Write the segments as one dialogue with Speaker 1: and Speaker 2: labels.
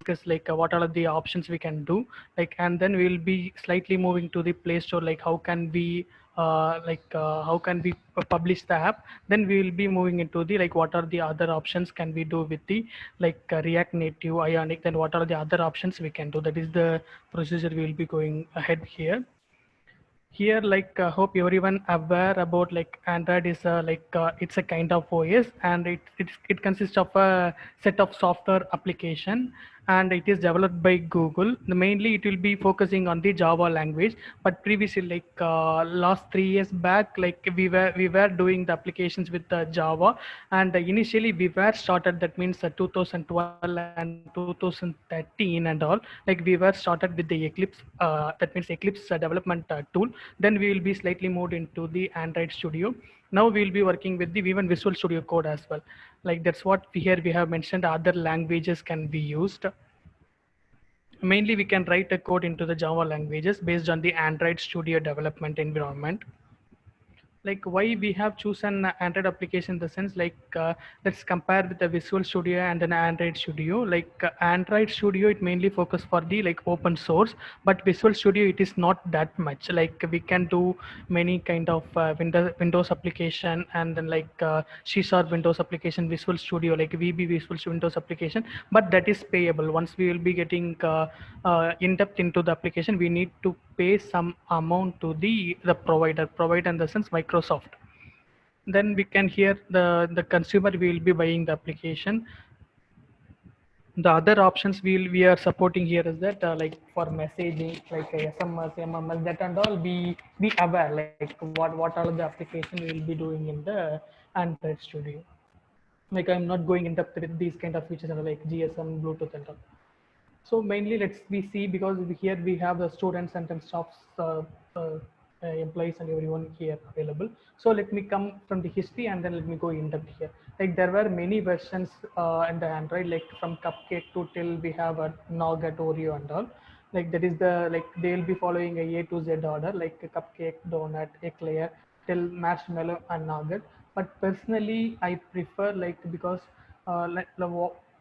Speaker 1: discuss like what are the options we can do, like, and then we will be slightly moving to the Play Store, like how can we how can we publish the app. Then we will be moving into the like what are the other options can we do with the React Native Ionic. Then what are the other options we can do. That is the procedure we will be going ahead here. Here hope everyone aware about like Android is it's a kind of OS, and it consists of a set of software application, and it is developed by Google. Mainly it will be focusing on the Java language, but previously last 3 years back, like we were doing the applications with Java. And initially we were started, that means 2012 and 2013 and all, like we were started with the Eclipse, that means Eclipse development tool. Then we will be slightly moved into the Android Studio. Now we will be working with the even Visual Studio Code as well. Like that's what here we have mentioned other languages can be used. Mainly we can write a code into the Java languages based on the Android Studio development environment. Like why we have chosen Android application in the sense, let's compare with the Visual Studio and an Android Studio. Android Studio, it mainly focus for the like open source, but Visual Studio it is not that much. Like we can do many kind of Windows application, and then C Sharp Windows application, Visual Studio, like VB Visual Windows application, but that is payable. Once we will be getting in depth into the application, we need to pay some amount to the provider in the sense Microsoft. Then we can hear the consumer will be buying the application. The other options we are supporting here is that like for messaging, like SMS, MMS, that and all, be aware like what are the application we will be doing in the Android Studio. Like I'm not going in depth with these kind of features like GSM, Bluetooth and all. So mainly let's we see, because here we have the students and then staffs, employees and everyone here available. So let me come from the history and then let me go in depth here. Like there were many versions in the Android, like from Cupcake to till we have a Nougat, Oreo and all. Like that is the like they'll be following a to Z order, like a Cupcake, Donut, Eclair till Marshmallow and Nougat. But personally I prefer like, because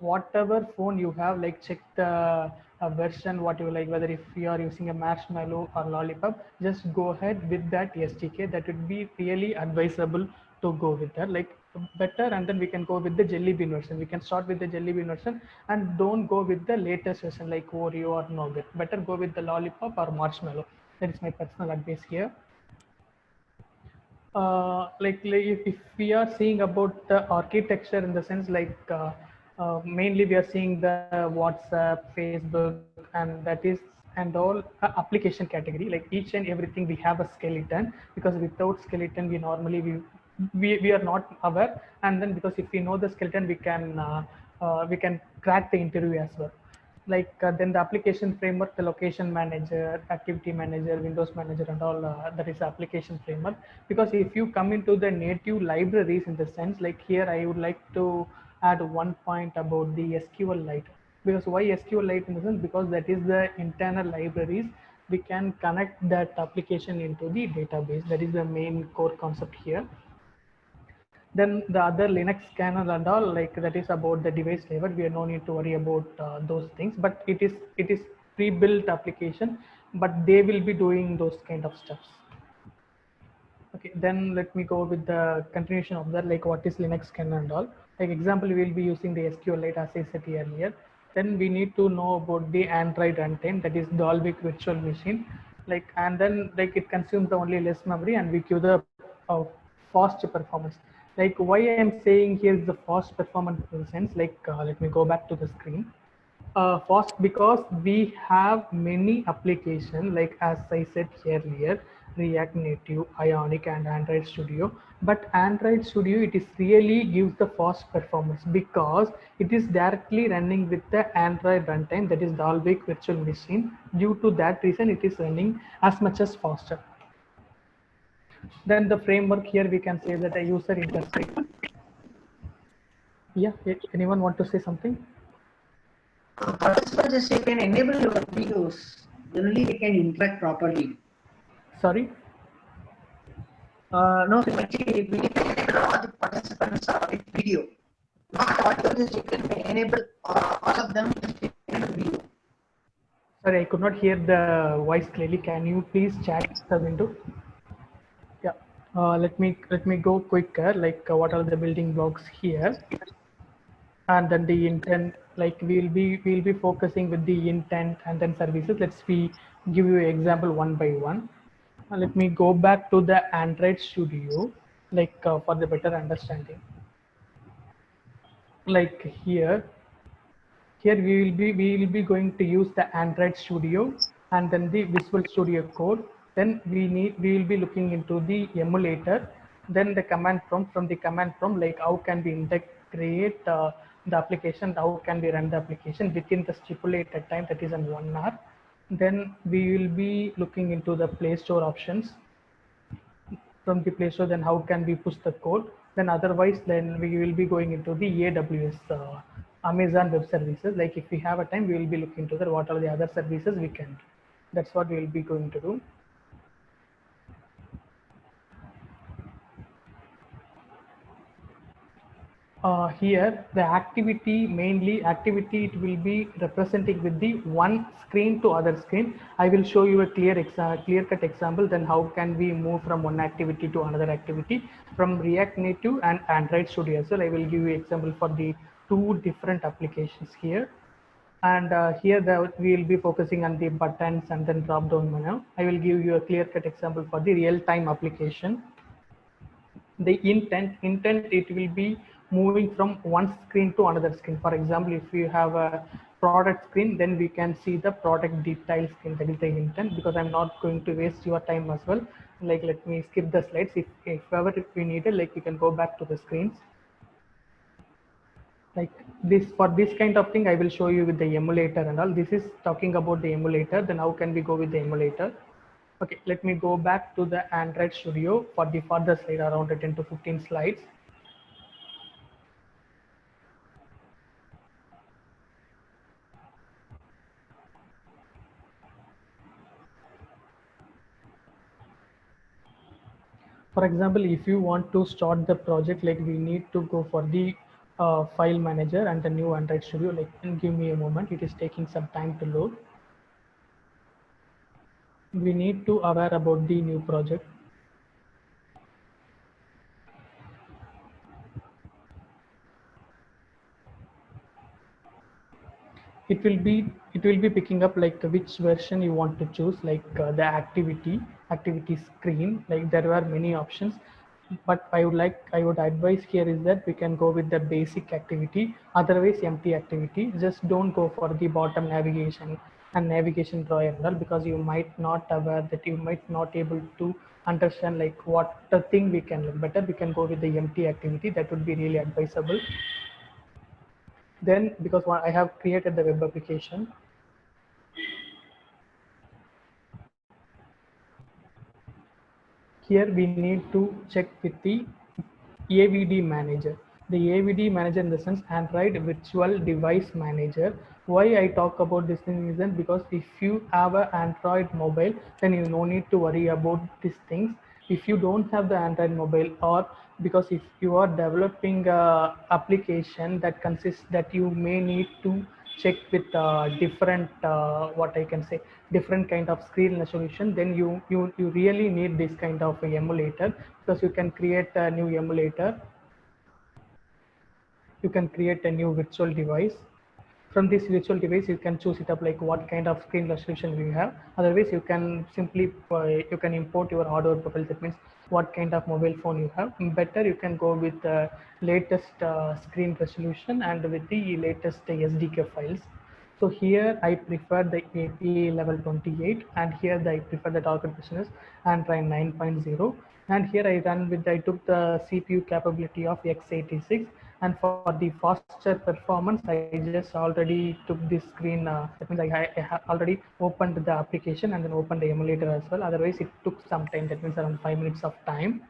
Speaker 1: whatever phone you have, like check the version what you like, whether if you are using a Marshmallow or Lollipop, just go ahead with that SDK. That would be really advisable to go with that, like better. And then we can go with the Jelly Bean version. We can start with the Jelly Bean version and don't go with the latest version like Oreo or Nougat. Better go with the Lollipop or Marshmallow. That is my personal advice here. If we are seeing about the architecture in the sense, mainly we are seeing the WhatsApp, Facebook, and that is and all application category. Like each and everything we have a skeleton, because without skeleton we are not aware. And then because if we know the skeleton, we can crack the interview as well. Then the application framework, the location manager, activity manager, Windows manager and all, that is application framework. Because if you come into the native libraries in the sense, like here I would like to add one point about the SQLite. Because why SQLite in the sense, because that is the internal libraries, we can connect that application into the database. That is the main core concept here. Then the other Linux kernel and all, like that is about the device level. We are no need to worry about those things, but it is pre-built application, but they will be doing those kind of stuffs. Okay, then let me go with the continuation of that, like what is Linux kernel and all. Like example, we will be using the SQLite as I said earlier. Then we need to know about the Android runtime, that is Dalvik virtual machine. And then it consumes the only less memory, and we give the fast performance. Like why I'm saying here is the fast performance in the sense, let me go back to the screen. Fast because we have many applications, like as I said earlier, React Native, Ionic and Android Studio. But Android Studio, it is really gives the fast performance because it is directly running with the Android runtime, that is Dalvik virtual machine. Due to that reason, it is running as much as faster. Then the framework here, we can say that a user interface. Yeah, anyone want to say something?
Speaker 2: Participants, you can enable your videos. Generally, they can interact properly.
Speaker 1: Sorry?
Speaker 2: No, we can enable all the participants with video. Not audio, you can enable all of them with
Speaker 1: Sorry, I could not hear the voice clearly. Can you please chat the window? Yeah. Let me go quicker. Like what are the building blocks here, and then the intent. Like we'll be focusing with the intent and then services. Let's we give you example one by one. Let me go back to the Android Studio, like for the better understanding. Like here we will be going to use the Android Studio and then the Visual Studio Code. Then we will be looking into the emulator, then the command prompt. From the command prompt, like how can we integrate the application, how can we run the application within the stipulated time, that is in 1 hour. Then we will be looking into the Play Store options. From the Play Store, then how can we push the code. Then otherwise, then we will be going into the AWS, Amazon Web Services. Like if we have a time, we will be looking into that what are the other services we can do. That's what we will be going to do. Here the activity, mainly activity, it will be representing with the one screen to other screen. I will show you a clear cut example. Then how can we move from one activity to another activity from React Native and Android Studio. So I will give you example for the two different applications here. And here we will be focusing on the buttons and then drop down menu. I will give you a clear cut example for the real time application. The intent, it will be moving from one screen to another screen. For example, if you have a product screen, then we can see the product detail screen. That is the intent, because I'm not going to waste your time as well. Like let me skip the slides. If ever if we need it, like we can go back to the screens. Like this, for this kind of thing I will show you with the emulator and all. This is talking about the emulator. Then how can we go with the emulator? Okay, let me go back to the Android Studio for the further slide, around 10 to 15 slides. For example, if you want to start the project, like we need to go for the file manager and the new Android Studio. Like give me a moment, it is taking some time to load. We need to aware about the new project. It will be picking up like which version you want to choose, like the activity screen. Like there are many options, but I would advise here is that we can go with the basic activity, otherwise empty activity. Just don't go for the bottom navigation and navigation drawer and all, because you might not aware that you might not able to understand like what the thing we can look. Better we can go with the empty activity. That would be really advisable. Then because I have created the web application, here we need to check with the AVD manager. The AVD manager, in the sense Android Virtual Device Manager. Why I talk about this thing is that because if you have an Android mobile, then you no need to worry about these things. If you don't have the Android mobile, or because if you are developing a application that consists, that you may need to check with different what I can say, different kind of screen resolution, then you really need this kind of emulator, because you can create a new emulator. You can create a new virtual device. From this virtual device, you can choose it up like what kind of screen resolution you have. Otherwise, you can simply you can import your hardware profile. That means what kind of mobile phone you have. Better you can go with the latest screen resolution and with the latest SDK files. So here I prefer the APA level 28, and here I prefer the target version is Android 9.0. And here I took the CPU capability of x86, and for the faster performance I just already took this screen. That means I have already opened the application and then opened the emulator as well. Otherwise it took some time. That means around 5 minutes of time.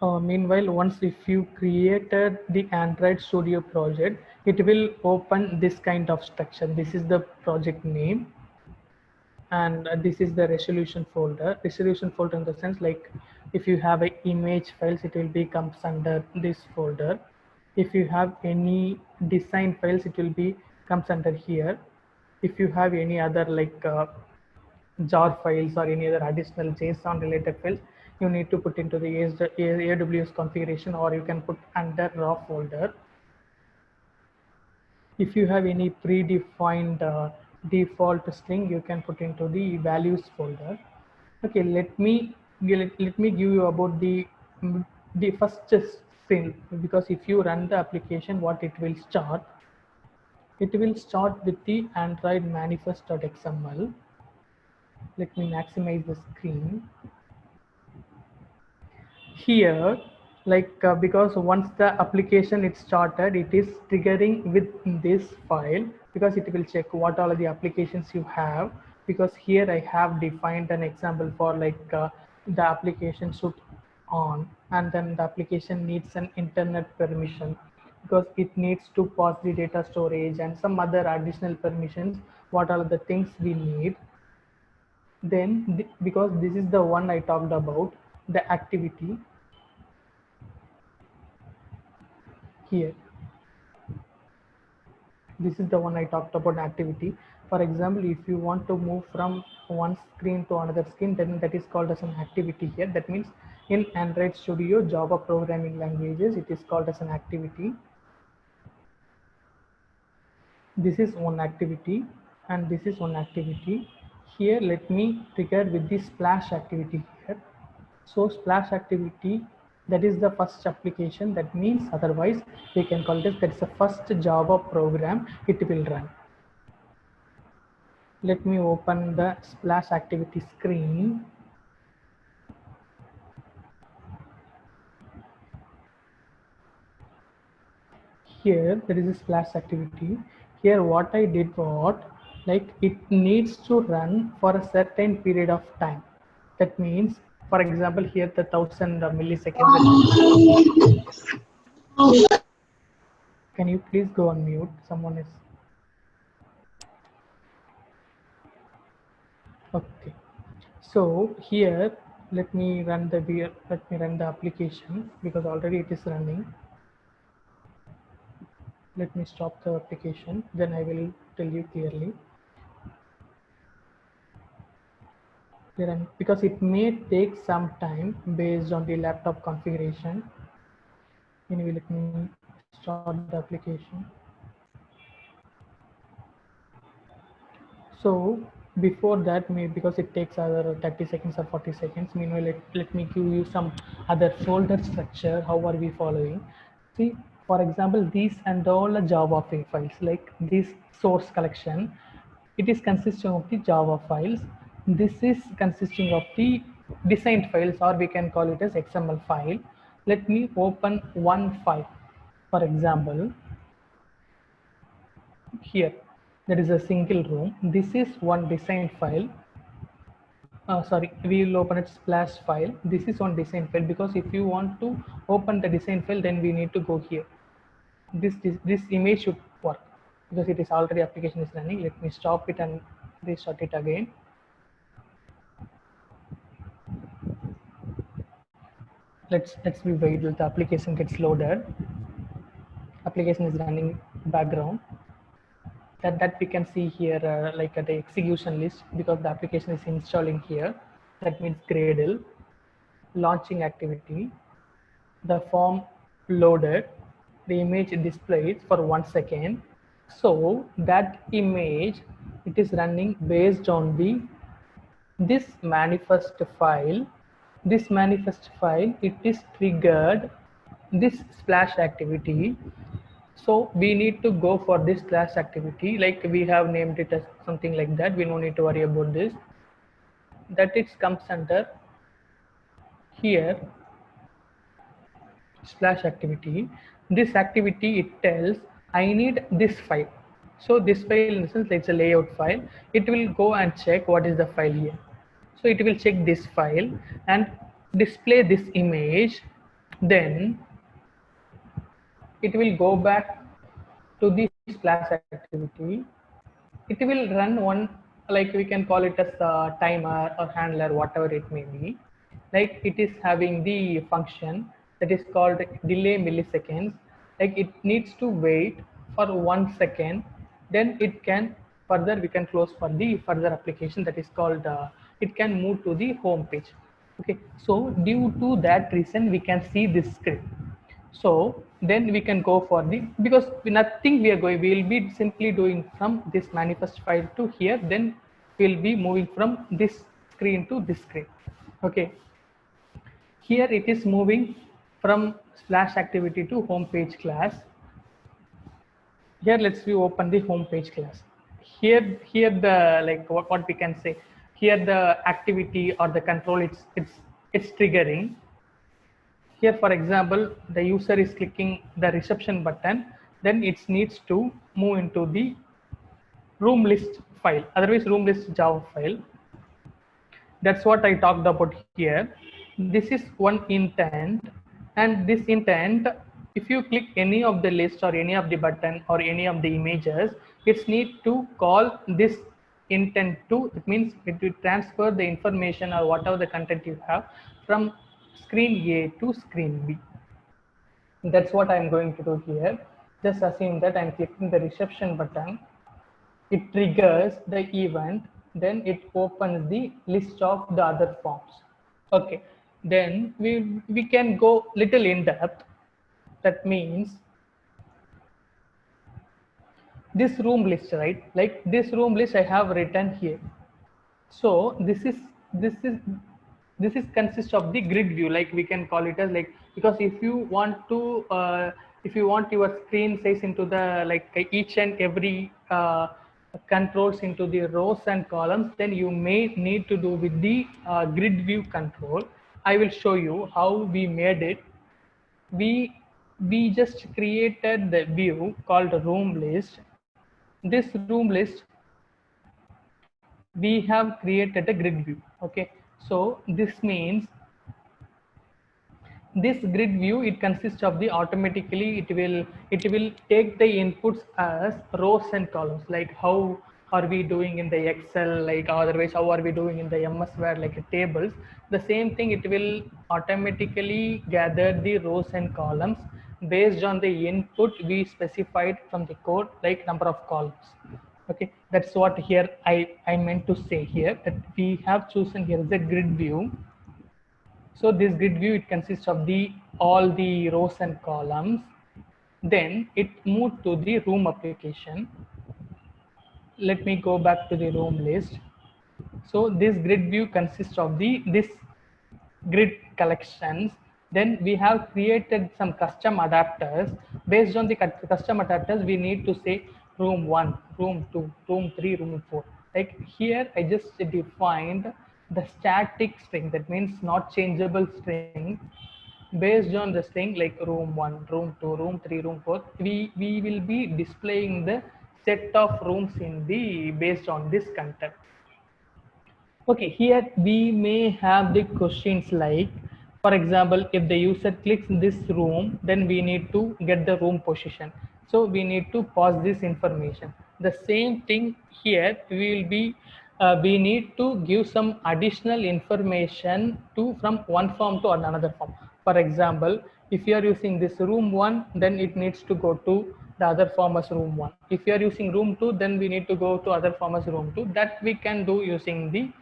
Speaker 1: Meanwhile, once if you created the Android Studio project, it will open this kind of structure. This is the project name, and this is the resolution folder. Resolution folder in the sense, like if you have a image files, it will be comes under this folder. If you have any design files, it will be comes under here. If you have any other like jar files or any other additional JSON related files, you need to put into the AWS configuration, or you can put under raw folder. If you have any predefined default string, you can put into the values folder. Okay, let me give you about the first screen, because if you run the application, what it will start, it will start with the Android manifest.xml. Let me maximize the screen here. Like because once the application is started, it is triggering with this file, because it will check what all of the applications you have. Because here I have defined an example for like the application should on, and then the application needs an internet permission, because it needs to pass the data storage and some other additional permissions, what are the things we need. Then because this is the one I talked about, the activity here, this is the one I talked about, activity. For example, if you want to move from one screen to another screen, then that is called as an activity here. That means in Android Studio Java programming languages, it is called as an activity. This is one activity, and this is one activity. Here let me trigger with the splash activity here. So splash activity, that is the first application. That means otherwise we can call this, that's the first Java program it will run. Let me open the splash activity screen. Here there is a splash activity. Here what I did was, like, it needs to run for a certain period of time. That means, for example, here the 1000 milliseconds. Can you please go on mute? Someone is. Okay. So here let me run the application, because already it is running. Let me stop the application, then I will tell you clearly. Because it may take some time based on the laptop configuration. Anyway, let me start the application. So before that, because it takes either 30 seconds or 40 seconds, meanwhile let me give you some other folder structure. How are we following? See, for example, these and all the Java files, like this source collection, it is consisting of the Java files. This is consisting of the designed files, or we can call it as XML file. Let me open one file. For example, here there is a single room. This is one design file. Sorry, we will open it splash file. This is one design file, because if you want to open the design file, then we need to go here. This image should work, because it is already application is running. Let me stop it and restart it again. Let's be wait till the application gets loaded. Application is running background. That we can see here, like at the execution list, because the application is installing here. That means Gradle, launching activity, the form loaded, the image displays for 1 second. So that image, it is running based on this manifest file. This manifest file, it is triggered this splash activity. So we need to go for this splash activity, like we have named it as something like that. We don't need to worry about this. That it comes under here, splash activity. This activity, it tells I need this file. So this file, in the sense, it's a layout file. It will go and check what is the file here. So it will check this file and display this image. Then it will go back to the splash activity. It will run one, like we can call it as a timer or handler, whatever it may be. Like it is having the function that is called delay milliseconds. Like it needs to wait for 1 second then it can further, we can close for the further application, that is called it can move to the home page. Okay, so due to that reason we can see this script. So then we can go for the, because nothing we are going, we will be simply doing from this manifest file to here, then we'll be moving from this screen to this screen. Okay, here it is moving from splash activity to home page class. Here let's we open the home page class. Here the, like what we can say, here the activity or the control, it's triggering. Here for example, the user is clicking the reception button, then it needs to move into the room list file, otherwise room list java file. That's what I talked about here. This is one intent, and this intent, if you click any of the list or any of the button or any of the images, it's need to call this intent to, it means it will transfer the information or whatever the content you have from screen A to screen B. That's what I'm going to do here. Just assume that I'm clicking the reception button, it triggers the event, then it opens the list of the other forms. Okay, then we can go little in depth. That means this room list, right? Like this room list I have written here. So this is consists of the grid view, like we can call it as, like, because if you want to if you want your screen size into the, like each and every controls into the rows and columns, then you may need to do with the grid view control. I will show you how we made it. We we just created the view called room list. This room list, we have created a grid view. Okay, so this means this grid view, it consists of the, automatically it will take the inputs as rows and columns, like how are we doing in the excel, like otherwise how are we doing in the ms word, like tables. The same thing, it will automatically gather the rows and columns based on the input we specified from the code, like number of columns. Okay, that's what here I meant to say here, that we have chosen here the grid view. So this grid view, it consists of the all the rows and columns. Then it moved to the room application. Let me go back to the room list. So this grid view consists of the this grid collections. Then we have created some custom adapters. Based on the custom adapters, we need to say room 1, room 2, room 3, room 4. Like here, I just defined the static string, that means not changeable string. Based on the string like room 1, room 2, room 3, room 4, we will be displaying the set of rooms in the based on this content. Okay, here we may have the questions like, for example, if the user clicks this room, then we need to get the room position. So we need to pass this information. The same thing here, we need to give some additional information to from one form to another form. For example, if you are using this room 1, then it needs to go to the other form as room 1. If you are using room 2, then we need to go to other form as room 2. That we can do using the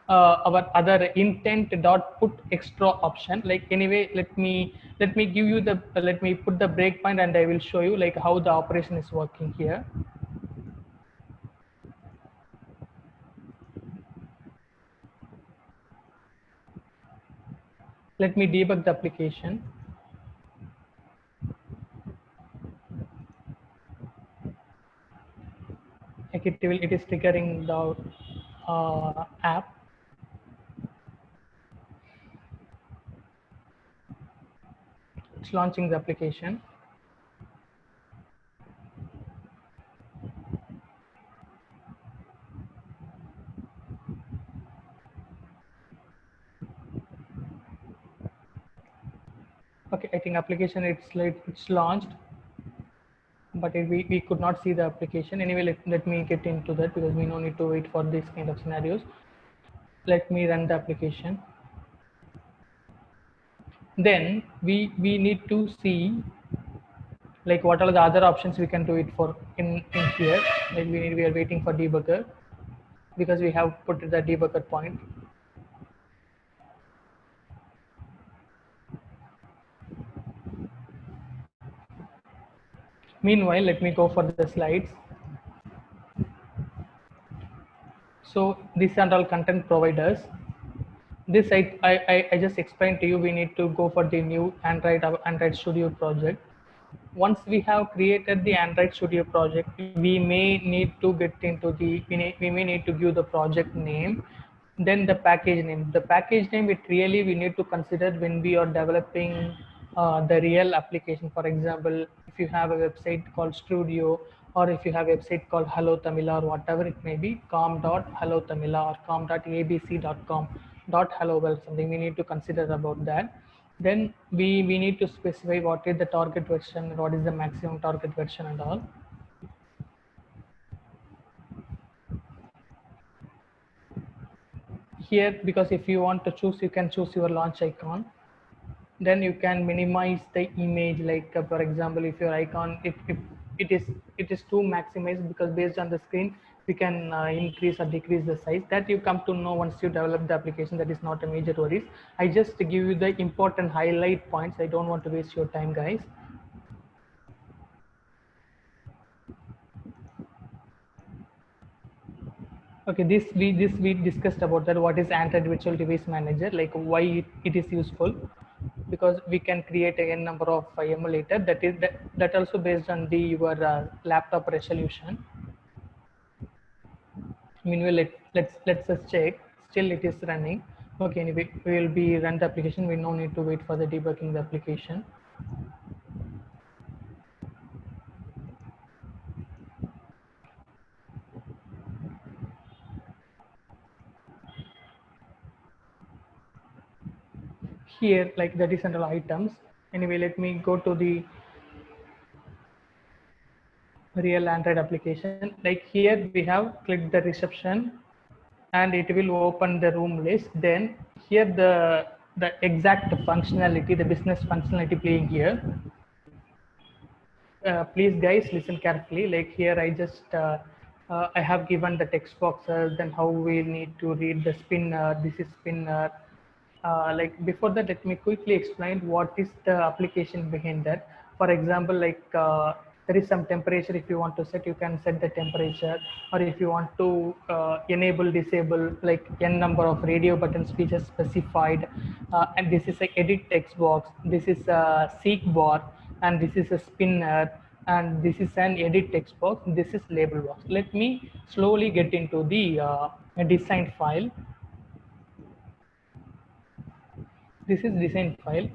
Speaker 1: our other intent dot put extra option. Like anyway, let me give you the, let me put the breakpoint and I will show you like how the operation is working here. Let me debug the application. Like it is triggering the app. It's launching the application. Okay, I think application, it's launched, but we could not see the application. Anyway, let me get into that, because we no need to wait for this kind of scenarios. Let me run the application. Then we need to see Like what are the other options we can do it for in here? Like we are waiting for debugger because we have put the debugger point. Meanwhile, let me go for the slides. So these are all content providers. This I just explained to you. We need to go for the new Android Studio project. Once we have created the Android Studio project, we may need to get into the we may need to give the project name, then the package name. The package name, it really we need to consider when we are developing the real application. For example, if you have a website called Studio, or if you have a website called Hello Tamila or whatever it may be, com.hellotamila or com.abc.com dot hello well something, we need to consider about that. Then we need to specify what is the target version, what is the maximum target version and all. Here, because if you want to choose, you can choose your launch icon. Then you can minimize the image, like for example, if your icon, if it is too maximized, because based on the screen we can increase or decrease the size. That you come to know once you develop the application. That is not a major worries. I just give you the important highlight points. I don't want to waste your time, guys. Okay, this we discussed about that. What is Android Virtual Device Manager? Like why it is useful? Because we can create a n number of emulator. That also based on the your laptop resolution. Meanwhile, let's just check. Still, it is running. Okay, anyway, we will be run the application. We no need to wait for the debugging the application. Here, like that is under items. Anyway, let me go to the real Android application. Like here, we have clicked the reception, and it will open the room list. Then here the exact functionality, the business functionality playing here. Please guys listen carefully. Like here I just I have given the text boxes, then how we need to read the spinner. This is spinner. Like before that, let me quickly explain what is the application behind that. For example, like there is some temperature. If you want to set, you can set the temperature. Or if you want to enable disable, like n number of radio buttons we just specified. And this is a edit text box. This is a seek bar, and this is a spinner, and this is an edit text box. This is label box. Let me slowly get into the design file. This is design file.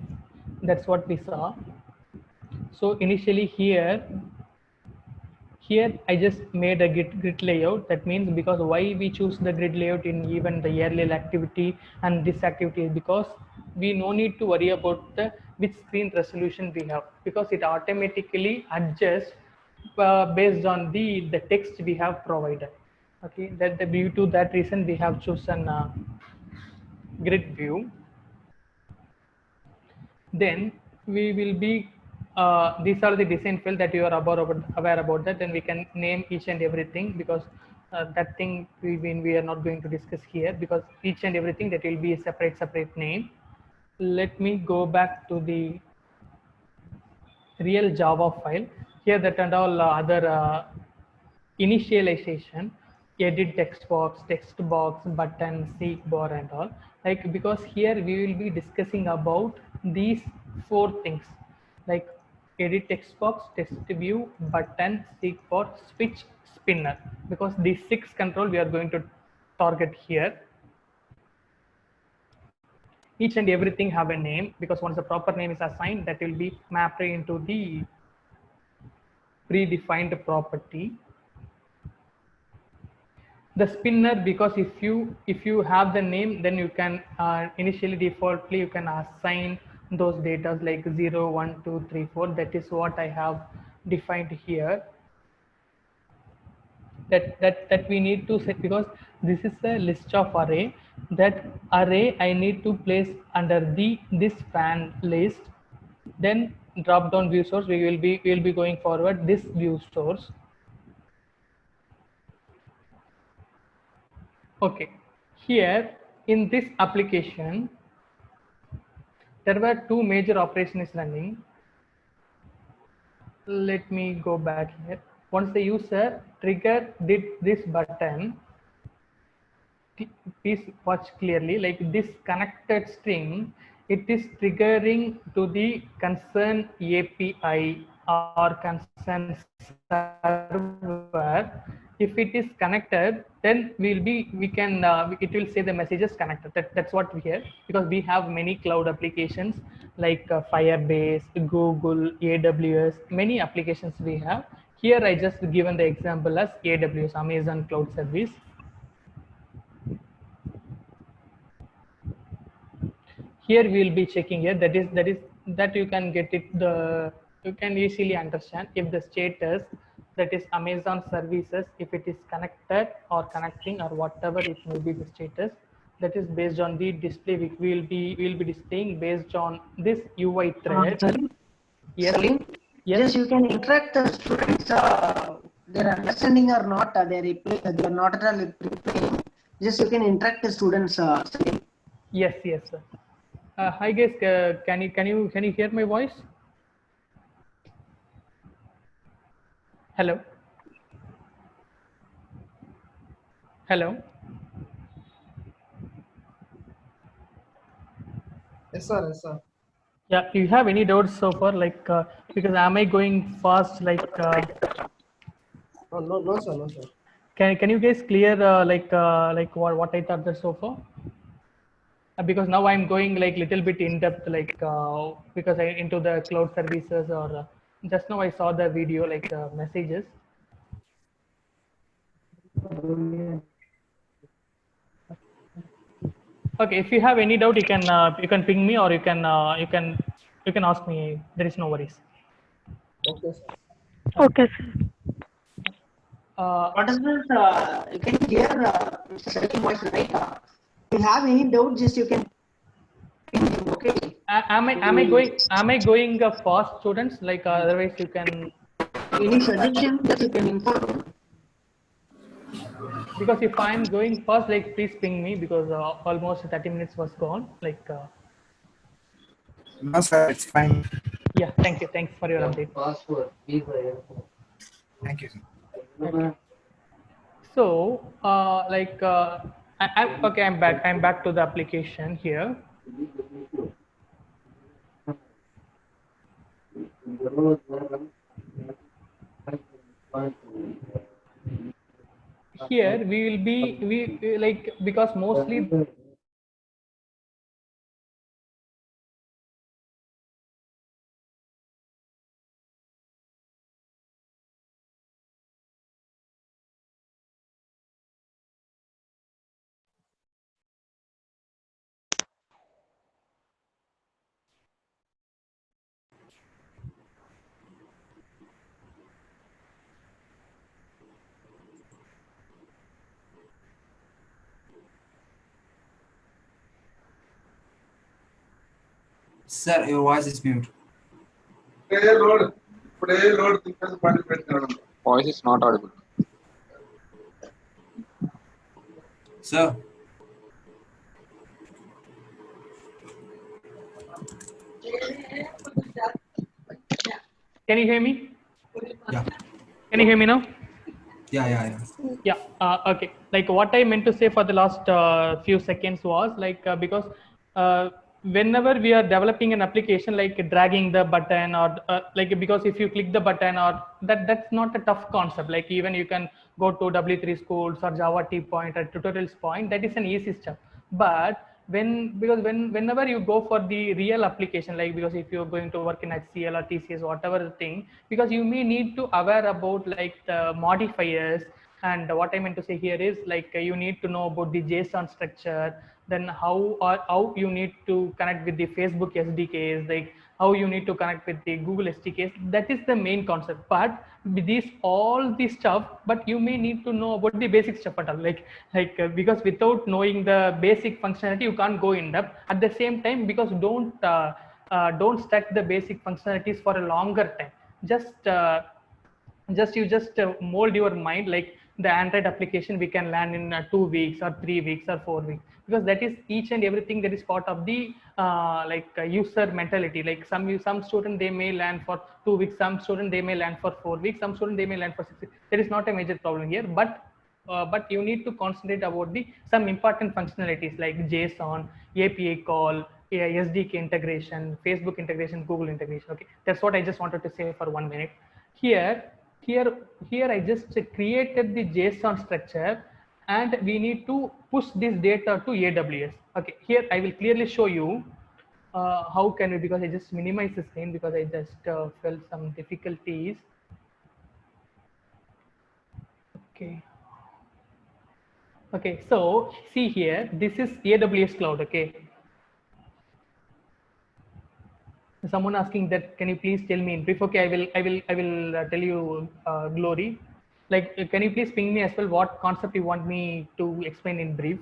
Speaker 1: That's what we saw. So initially here I just made a grid layout. That means, because why we choose the grid layout in even the earlier activity and this activity is because we no need to worry about the which screen resolution we have, because it automatically adjusts based on the text we have provided. Okay, that due to that reason we have chosen grid view. Then we will be these are the design field that you are aware about that. Then we can name each and everything, because that thing we are not going to discuss here, because each and everything that will be a separate name. Let me go back to the real Java file. Here that and all other initialization, edit text box, button, seek bar and all. Like because here we will be discussing about these four things, like edit text box, text view, button, seek bar, switch, spinner. Because these 6 control we are going to target here. Each and everything have a name, because once the proper name is assigned, that will be mapped into the predefined property. The spinner, because if you have the name, then you can initially defaultly you can assign those data like 0 1 2 3 4. That is what I have defined here. That we need to set, because this is a list of array. That array I need to place under this fan list. Then drop down view source, we will be going forward this view source. Okay, here in this application there were two major operations running. Let me go back here. Once the user trigger did this button, please watch clearly, like this connected string, it is triggering to the concern API or concern server. If it is connected, then we can it will say the messages connected. That's what we hear, because we have many cloud applications like Firebase, Google, AWS, many applications we have. Here I just given the example as AWS, Amazon Cloud Service. Here we will be checking here, that you can get it, the you can easily understand if the status, that is Amazon services, if it is connected or connecting or whatever it may be, the status that is based on the display we will be displaying based on this UI thread. Yes.
Speaker 2: Salim,
Speaker 1: Yes.
Speaker 2: just you can interact the students, they are understanding or not, they are not at all replying. Just you can interact the students, Salim.
Speaker 1: Yes, yes, sir. Hi guys, can you hear my voice? Hello. Hello.
Speaker 3: Yes, sir. Yes, sir.
Speaker 1: Yeah, do you have any doubts so far? Like, because am I going fast? Like,
Speaker 3: No, sir. No, sir.
Speaker 1: can you guys clear like what I thought that so far? Because now I'm going like little bit in depth, like because I into the cloud services, or just now I saw the video, like messages. Okay, if you have any doubt, you can ping me, or you can ask me. There is no worries.
Speaker 3: Okay, sir.
Speaker 4: Okay, sir.
Speaker 2: What is this? You can hear Mr. Salim voice, right? If you have any doubt, just you can ping him, okay?
Speaker 1: Am I going fast, students? Like otherwise you can,
Speaker 2: Any suggestion that you can inform him?
Speaker 1: because if I'm going fast, like please ping me, because almost 30 minutes was gone. Like
Speaker 5: No, sir, it's fine.
Speaker 1: yeah, thanks for your update.
Speaker 5: Thank you, sir.
Speaker 1: Okay. So okay, I'm back to the application here. Here we will be like, because mostly
Speaker 5: Sir, your voice is mute.
Speaker 6: Voice is not audible.
Speaker 5: Sir,
Speaker 1: can you hear me?
Speaker 5: yeah,
Speaker 1: Can you hear me now?
Speaker 5: yeah.
Speaker 1: Yeah. Okay. Like what I meant to say for the last few seconds was like, because whenever we are developing an application, like dragging the button, or like, because if you click the button, or that's not a tough concept. Like even you can go to W3 schools or Java T point or tutorials point. That is an easy step. But whenever you go for the real application, like because if you're going to work in HCL or TCS, whatever the thing, because you may need to aware about like the modifiers. And what I meant to say here is like, you need to know about the JSON structure, then how you need to connect with the Facebook SDKs, like how you need to connect with the Google SDKs. That is the main concept. But with these all this stuff, but you may need to know about the basic stuff at all. Because without knowing the basic functionality, you can't go in depth. At the same time, because don't don't stuck the basic functionalities for a longer time. Just mold your mind like the Android application we can learn in 2 weeks or 3 weeks or 4 weeks, because that is each and everything that is part of the user mentality. Like some student they may learn for 2 weeks, some student they may learn for 4 weeks, some student they may learn for 6 weeks. There is not a major problem here, but you need to concentrate about the some important functionalities like JSON, API call, SDK integration, Facebook integration, Google integration. Okay, that's what I just wanted to say for 1 minute. Here, here, here, I just created the JSON structure, and we need to push this data to AWS. Okay, here I will clearly show you how can we, because I just minimize the screen because I just felt some difficulties. Okay. Okay, so see here, this is AWS cloud. Okay, someone asking that, can you please tell me in brief? Okay, I will tell you, Glory. Like, can you please ping me as well what concept you want me to explain in brief?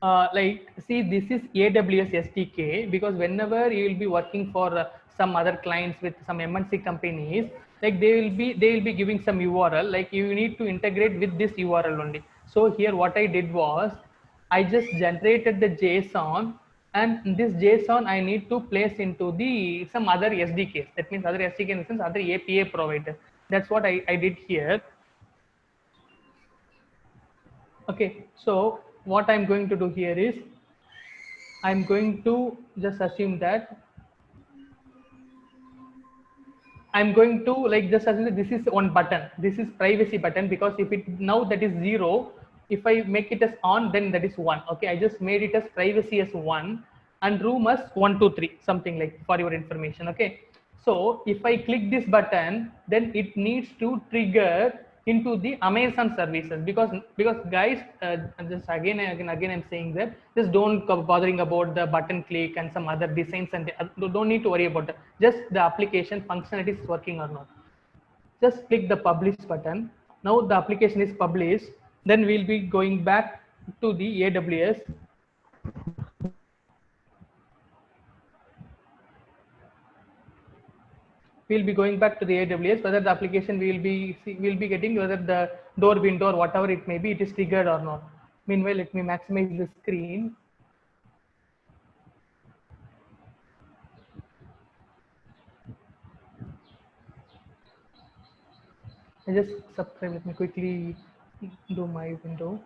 Speaker 1: Like, see, this is AWS SDK, because whenever you will be working for some other clients with some MNC companies, like they will be giving some URL, like you need to integrate with this URL only. So here what I did was I just generated the JSON, and this JSON I need to place into the some other SDKs. That means other SDK in the sense other API provider. That's what I did here. Okay, so what I'm going to do here is I'm going to just assume that I'm going to like just assume that this is one button. This is privacy button, because if it now that is 0, if I make it as on, then that is 1. Okay, I just made it as privacy as 1 and room as 1, 2, 3, something like, for your information. Okay, so if I click this button, then it needs to trigger into the Amazon services, because guys, just again I'm saying that just don't bothering about the button click and some other designs, and don't need to worry about that. Just the application functionality is working or not. Just click the publish button. Now the application is published. Then we'll be going back to the AWS. We'll be going back to the AWS, whether the application will be getting, whether the door window or whatever it may be, it is triggered or not. Meanwhile, let me maximize the screen. I just subscribe. Let me quickly do my window.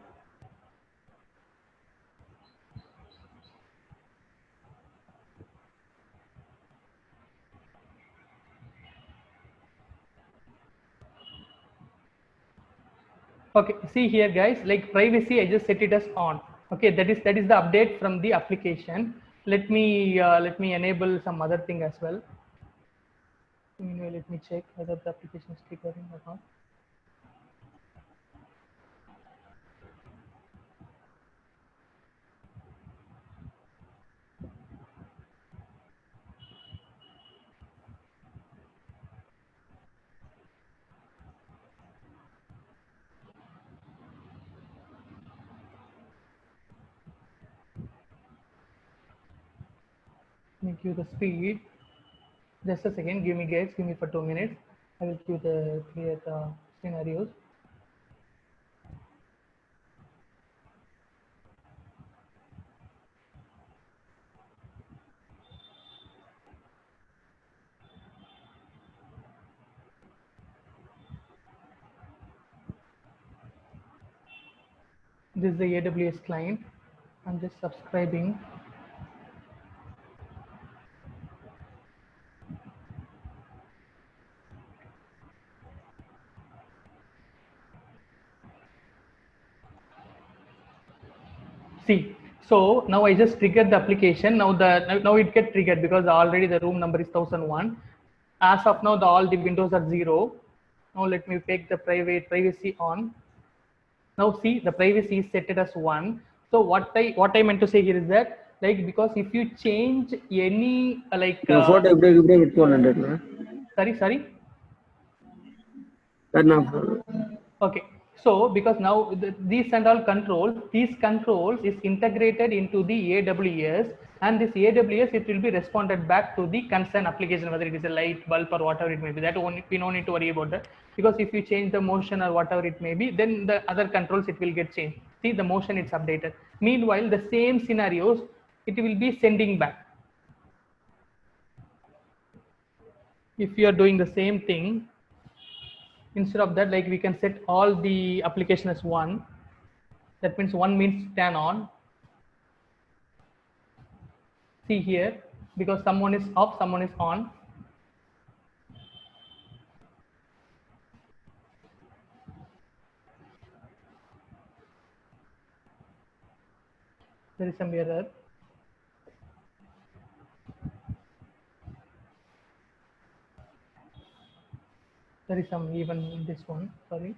Speaker 1: Okay, see here guys, like privacy I just set it as on. Okay, that is the update from the application. Let me enable some other thing as well. Anyway, let me check whether the application is triggering or not. Let me give the speed. Just a second, give me guys, give me for 2 minutes. I will give the clear scenarios. This is the AWS client. I'm just subscribing. See, so now I just triggered the application. Now it get triggered because already the room number is 1001. As of now, all the windows are 0. Now let me take the privacy on. Now see, the privacy is set it as 1. So what I meant to say here is that, like, because if you change any
Speaker 4: photo with 100
Speaker 1: sorry.
Speaker 4: enough.
Speaker 1: Okay, So because now these and all controls, these controls is integrated into the AWS, and this AWS, it will be responded back to the concerned application, whether it is a light bulb or whatever it may be. That only, we don't need to worry about that, because if you change the motion or whatever it may be, then the other controls, it will get changed. See, the motion, it's updated. Meanwhile, the same scenarios, it will be sending back. If you are doing the same thing, instead of that, like we can set all the application as 1. That means 1 means turn on. See here, because someone is off, someone is on. There is some error. There is some even in this one, sorry.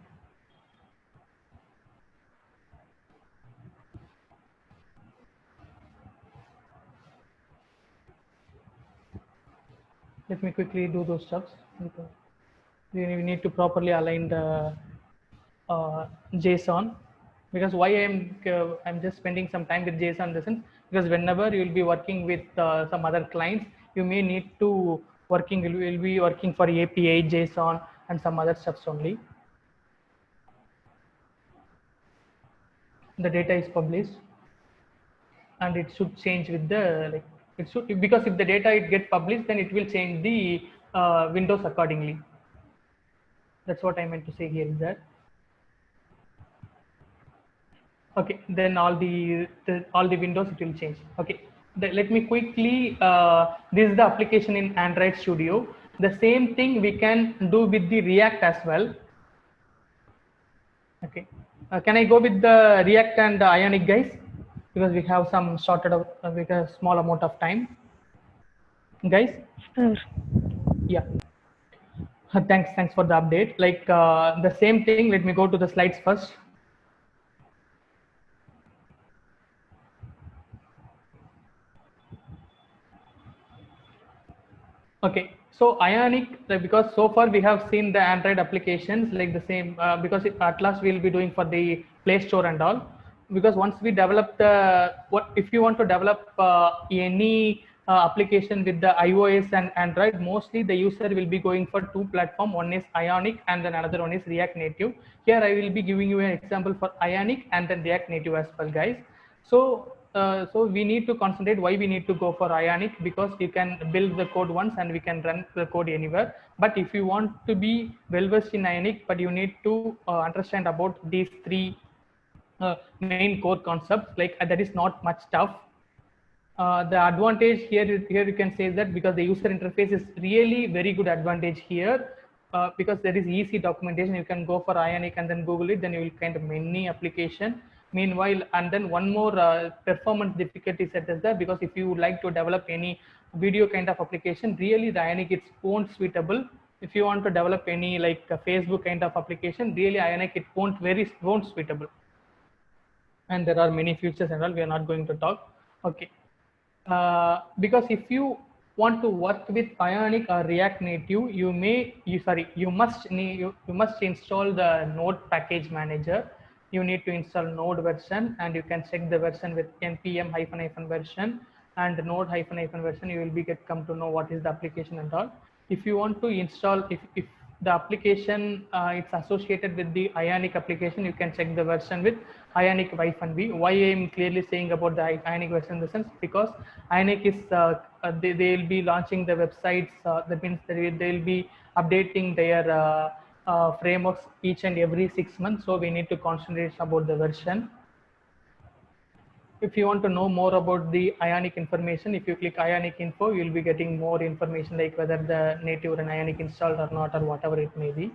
Speaker 1: Let me quickly do those steps. We need to properly align the JSON, because why I'm just spending some time with JSON in the sense, because whenever you will be working with some other clients, you may need to will be working for API, JSON, and some other stuffs only. The data is published, and it should change with the, like, it should, because if the data it get published, then it will change the windows accordingly. That's what I meant to say here is that. Okay, then all the windows, it will change. Okay, let me quickly, this is the application in Android Studio. The same thing we can do with the React as well. Okay, can I go with the React and Ionic, guys? Because we have some sorted out with a small amount of time, guys. Yeah. Thanks for the update. Like the same thing, let me go to the slides first. Okay, so Ionic, because so far we have seen the Android applications like the same, because at last we'll be doing for the Play Store and all. Because once we develop the, if you want to develop any application with the iOS and Android, mostly the user will be going for 2 platforms. One is Ionic and then another one is React Native. Here I will be giving you an example for Ionic and then React Native as well, guys. So so we need to concentrate why we need to go for Ionic, because you can build the code once and we can run the code anywhere. But if you want to be well versed in Ionic, but you need to understand about these 3 main core concepts, like that is not much tough. The advantage here you can say that because the user interface is really very good advantage here, because there is easy documentation. You can go for Ionic and then Google it, then you will find many application. Meanwhile, and then one more performance difficulty set is there, because if you would like to develop any video kind of application, really the Ionic it's won't suitable. If you want to develop any like a Facebook kind of application, really Ionic it won't suitable. And there are many features and all, we are not going to talk. Okay, because if you want to work with Ionic or React Native, you must install the Node package manager. You need to install Node version, and you can check the version with npm -- version and Node -- version. You will come to know what is the application and all. If you want to install, if the application it's associated with the Ionic application, you can check the version with Ionic -v. Why I am clearly saying about the Ionic version in the sense, because Ionic is they will be launching the websites. That means they will be updating their frameworks each and every 6 months. So we need to concentrate about the version. If you want to know more about the Ionic information, if you click Ionic info, you will be getting more information like whether the native and Ionic installed or not, or whatever it may be.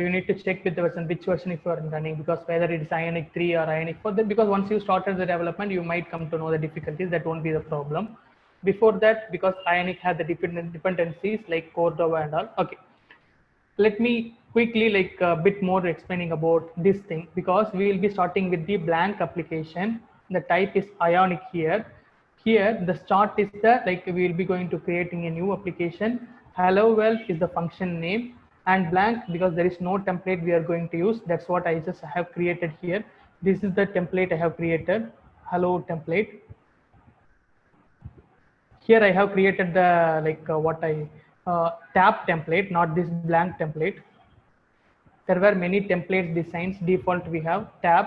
Speaker 1: You need to check with the version, which version if you are running, because whether it is Ionic 3 or Ionic 4, because once you started the development, you might come to know the difficulties. That won't be the problem. Before that, because Ionic had the dependencies like Cordova and all. Okay, let me quickly a bit more explaining about this thing, because we will be starting with the blank application. The type is Ionic here. Here the start is the we will be going to creating a new application. Hello world is the function name, and blank because there is no template we are going to use. That's what I just have created here. This is the template I have created, hello template. Here I have created the what I tab template, not this blank template. There were many templates designs. Default we have tab,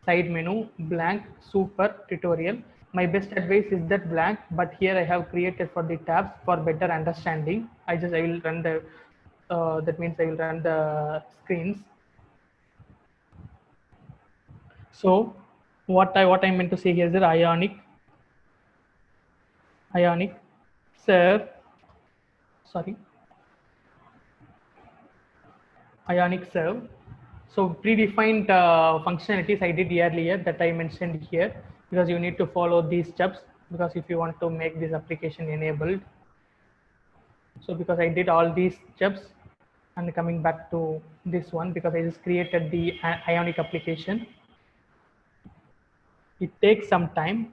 Speaker 1: side menu, blank, super, tutorial. My best advice is that blank, but here I have created for the tabs for better understanding. I will run the that means I will run the screens. So what I meant to say here is that Ionic serve, sorry, Ionic serve. So predefined functionalities I did earlier that I mentioned here, because you need to follow these steps because if you want to make this application enabled. So because I did all these steps, and coming back to this one because I just created the Ionic application. It takes some time.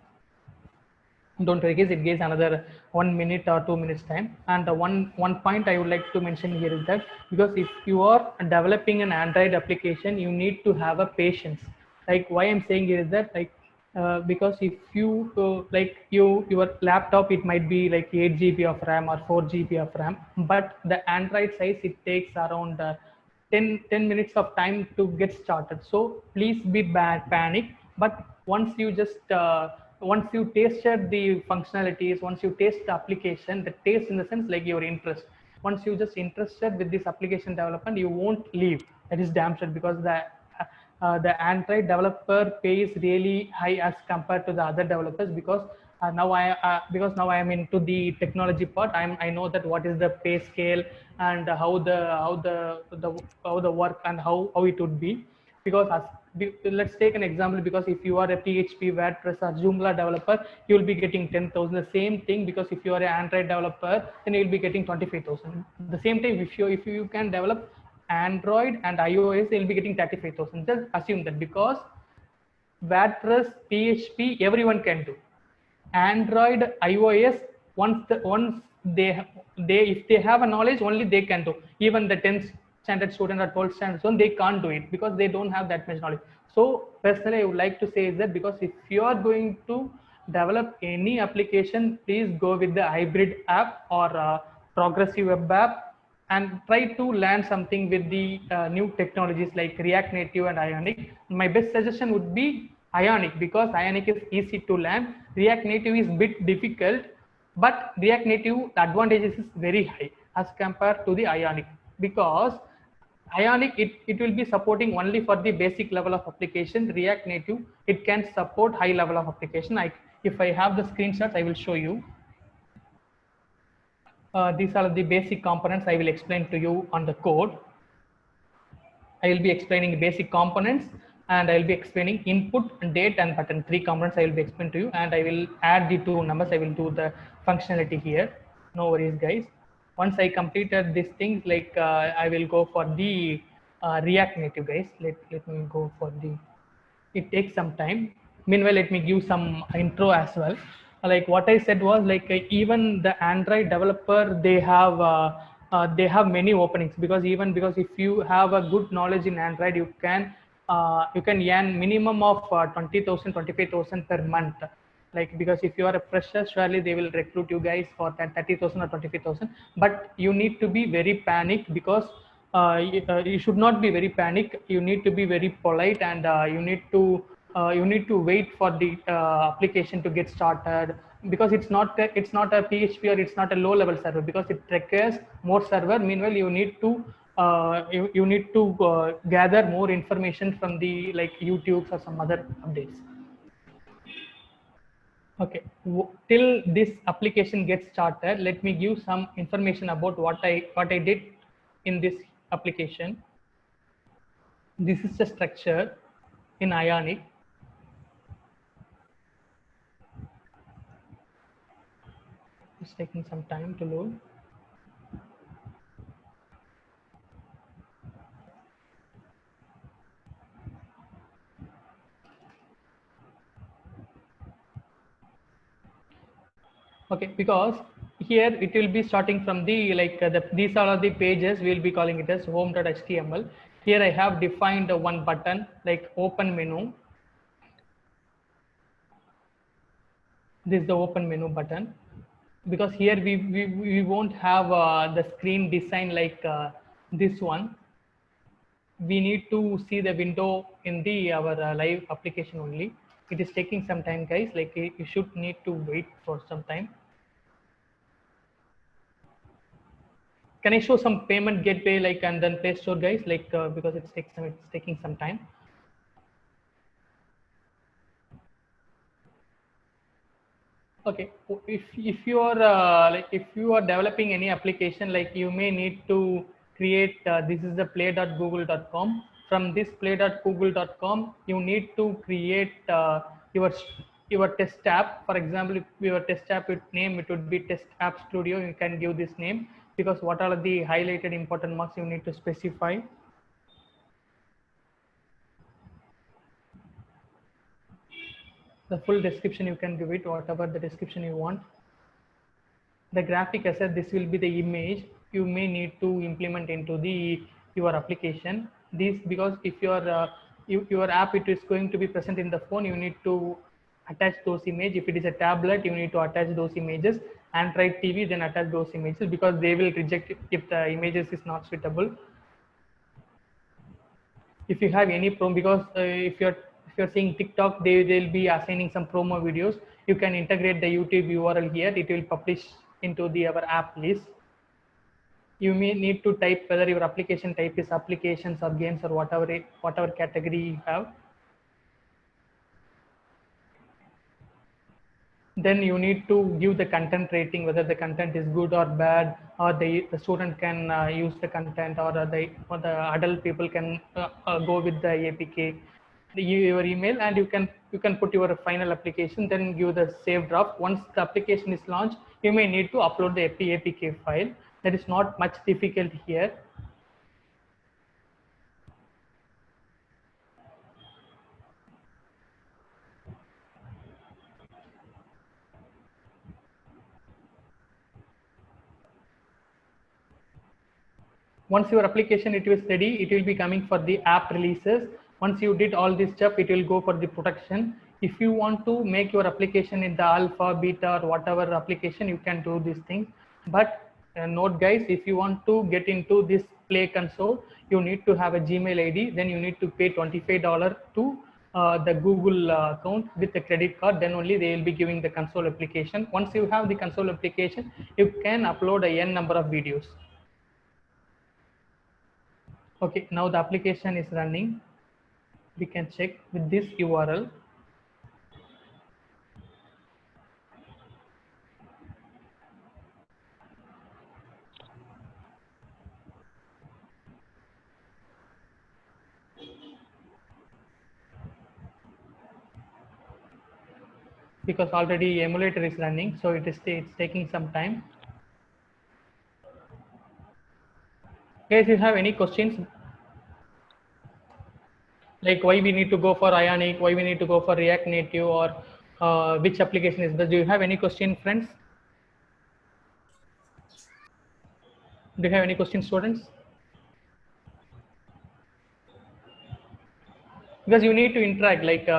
Speaker 1: Don't worry guys, it gives another 1 minute or 2 minutes time. And the one point I would like to mention here is that because if you are developing an Android application, you need to have a patience. Like why I'm saying here is that because if you your laptop, it might be like 8 GB of RAM or 4 GB of RAM, but the Android size, it takes around 10 minutes of time to get started. So please be panic, but once you just once you tasted the functionalities, once you taste the application, the taste in the sense like your interest, once you just interested with this application development, you won't leave. That is damn sure, because the Android developer pay is really high as compared to the other developers, because now I am into the technology part. I know that what is the pay scale and how the work and how it would be. Because let's take an example, because if you are a PHP, WordPress or Joomla developer, you will be getting 10,000. The same thing, because if you are an Android developer, then you will be getting 25,000. The same time, if you can develop Android and iOS, you'll be getting 35,000. Just assume that, because WordPress, PHP, everyone can do. Android, iOS, once they if they have a knowledge, only they can do. Even the 10th standard student or 12th standard student, they can't do it because they don't have that much knowledge. So personally, I would like to say is that because if you are going to develop any application, please go with the hybrid app or progressive web app, and try to learn something with the new technologies like React Native and Ionic. My best suggestion would be Ionic, because Ionic is easy to learn. React Native is bit difficult, but React Native advantages is very high as compared to the Ionic, because Ionic, it will be supporting only for the basic level of application. React Native, it can support high level of application. If I have the screenshots, I will show you. These are the basic components I will explain to you on the code. I will be explaining basic components, and I will be explaining input, date, and button. 3 components I will be explaining to you, and I will add the 2 numbers. I will do the functionality here. No worries, guys. Once I completed these things, I will go for the React Native, guys. Let me go for the. It takes some time. Meanwhile, let me give some intro as well. Like what I said was even the Android developer, they have many openings, because if you have a good knowledge in Android, you can earn minimum of 20,000 25,000 per month. Like, because if you are a fresher, surely they will recruit you guys for 30,000 or 25,000. But you need to be very panic, because you should not be very panic. You need to be very polite, and you need to wait for the application to get started, because it's not a PHP, or it's not a low level server, because it requires more server. Meanwhile, you need to gather more information from the YouTubes or some other updates. Okay, till this application gets started, let me give some information about what I did in this application. This is the structure in Ionic. It's taking some time to load. Okay, because here it will be starting from the these are all the pages. We will be calling it as home.html. Here I have defined one button like open menu. This is the open menu button, because here we won't have the screen design like this one. We need to see the window in the our live application only. It is taking some time, guys. Like you should need to wait for some time. Can I show some payment gateway like and then Play Store, guys? Like because it's taking some time. Okay, if you are if you are developing any application, like you may need to create this is the play.google.com. From this play.google.com you need to create your test app. For example, if your test app name, it would be Test App Studio. You can give this name, because what are the highlighted important marks you need to specify. The full description you can give it, whatever the description you want. The graphic asset, this will be the image you may need to implement into the your application. This because if your app it is going to be present in the phone, you need to attach those images. If it is a tablet, you need to attach those images. Android TV, then attach those images, because they will reject it if the images is not suitable. If you have any promo, because if you're seeing TikTok, they'll be assigning some promo videos. You can integrate the YouTube URL here. It will publish into the our app list. You may need to type whether your application type is applications or games or whatever category you have. Then you need to give the content rating, whether the content is good or bad, or the student can use the content, or the adult people can go with the APK. Your email, and you can put your final application, then give the save draft. Once the application is launched, you may need to upload the APK file. That is not much difficult here. Once your application it is ready, it will be coming for the app releases. Once you did all this stuff, it will go for the production. If you want to make your application in the alpha, beta, or whatever application, you can do these things. But note, guys, if you want to get into this Play Console, you need to have a Gmail ID. Then you need to pay $25 to the Google account with a credit card. Then only they will be giving the console application. Once you have the console application, you can upload a n number of videos. Okay, now the application is running. We can check with this URL. Because already emulator is running, so it's taking some time. Guys, you have any questions? Like why we need to go for Ionic, why we need to go for React Native, or which application is best? Do you have any question, friends? Do you have any questions, students? Because you need to interact, like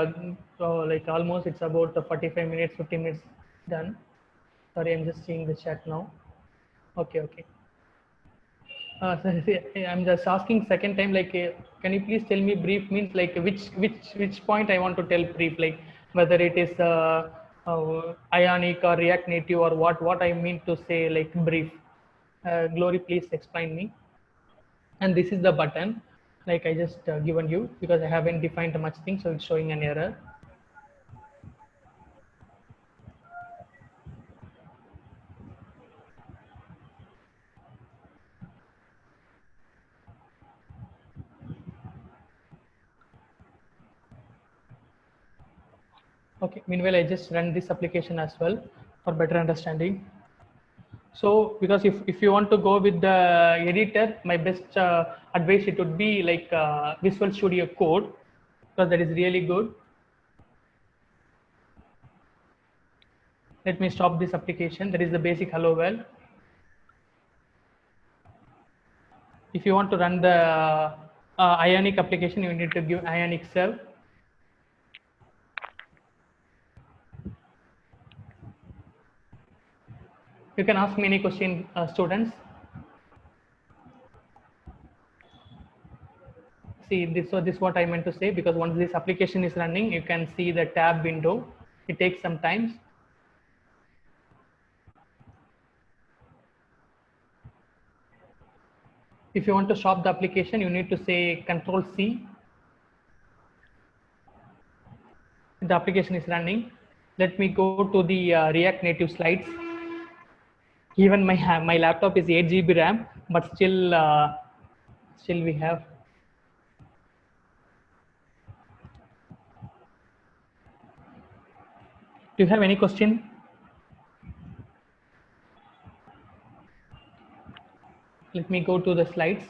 Speaker 1: almost it's about 45 minutes, 50 minutes done. Sorry, I'm just seeing the chat now. Okay. I'm just asking second time, like can you please tell me brief means like which point I want to tell brief, like whether it is Ionic or React Native, or what I mean to say, like brief. Glory, please explain me. And this is the button, like I just given you, because I haven't defined much thing, so it's showing an error. Okay, meanwhile I just run this application as well for better understanding. So because if you want to go with the editor, my best advice, it would be like Visual Studio Code, because that is really good. Let me stop this application. That is the basic hello world. If you want to run the Ionic application, you need to give Ionic serve. You can ask me any question, students. See this. So this is what I meant to say, because once this application is running, you can see the tab window. It takes some time. If you want to stop the application, you need to say Control C. The application is running. Let me go to the React Native slides. Even my laptop is 8 GB RAM, but still we have. Do you have any question? Let me go to the slides.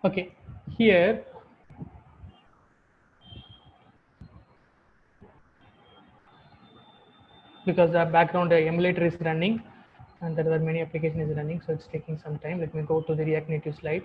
Speaker 1: Okay, here because the background emulator is running and there are many applications is running, so it's taking some time. Let me go to the React Native slide.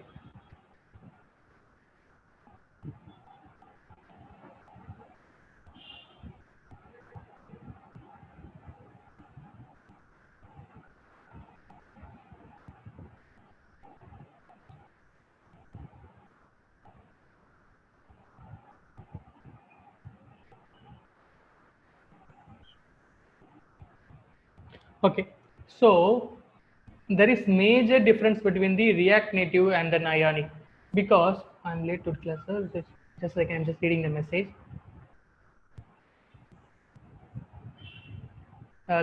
Speaker 1: Okay, so there is major difference between the React Native and an Ionic, because I'm late to class, sir. Just like I'm just reading the message.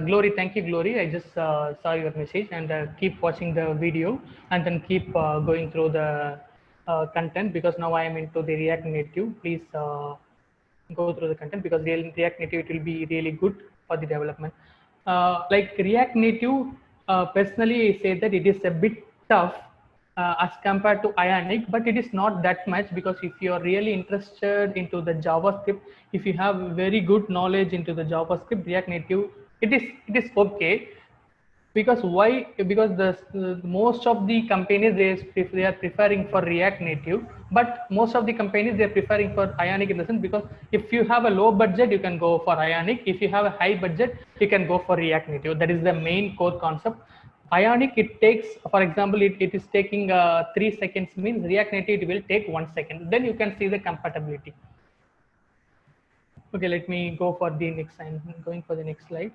Speaker 1: Glory, thank you, Glory. I just saw your message, and keep watching the video and then keep going through the content, because now I am into the React Native. Please go through the content, because React Native, it will be really good for the development. Like React Native, personally, I say that it is a bit tough as compared to Ionic, but it is not that much, because if you are really interested into the JavaScript, if you have very good knowledge into the JavaScript, React Native, it is okay. Because why? Because the most of the companies, they are preferring for React Native, but most of the companies, they are preferring for Ionic, in the sense, because if you have a low budget, you can go for Ionic. If you have a high budget, you can go for React Native. That is the main core concept. Ionic, it takes, for example, it is taking 3 seconds, means React Native, it will take 1 second. Then you can see the compatibility. Okay, let me go for the next. I'm going for the next slide.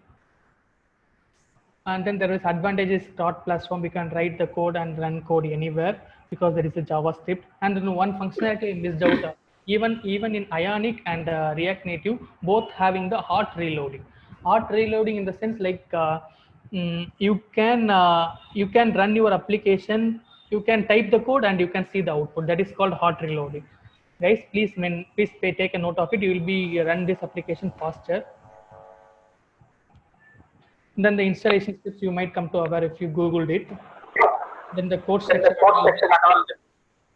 Speaker 1: And then there is advantages dot platform. We can write the code and run code anywhere, because there is a JavaScript. And then one functionality I missed out. Even in Ionic and React Native, both having the hot reloading. Hot reloading in the sense, like you can run your application. You can type the code and you can see the output. That is called hot reloading. Guys, please take a note of it. You will be run this application faster. Then the installation steps, you might come to aware if you Googled it. Then the code section.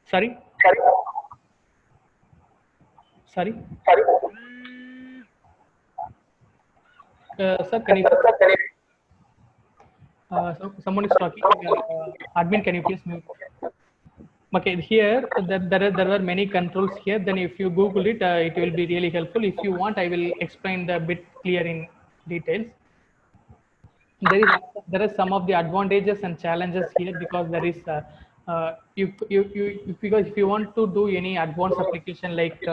Speaker 1: Sorry. Sir, can you? Someone is talking. Admin, can you please mute? Okay, here there are many controls here. Then if you Google it, it will be really helpful. If you want, I will explain the bit clear in details. There are some of the advantages and challenges here, because there is because if you want to do any advanced application like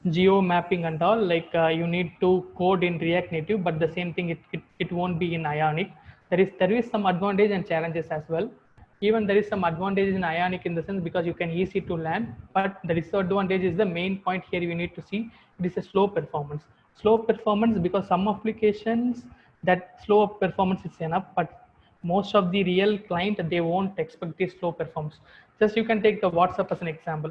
Speaker 1: geo mapping and all, like you need to code in React Native, but the same thing, it won't be in Ionic. There is some advantage and challenges as well. Even there is some advantage in Ionic, in the sense, because you can easy to learn, but the disadvantage is the main point here. You need to see it is a slow performance. Slow performance, because some applications, that slow performance is enough, but most of the real client, they won't expect this slow performance. Just you can take the WhatsApp as an example,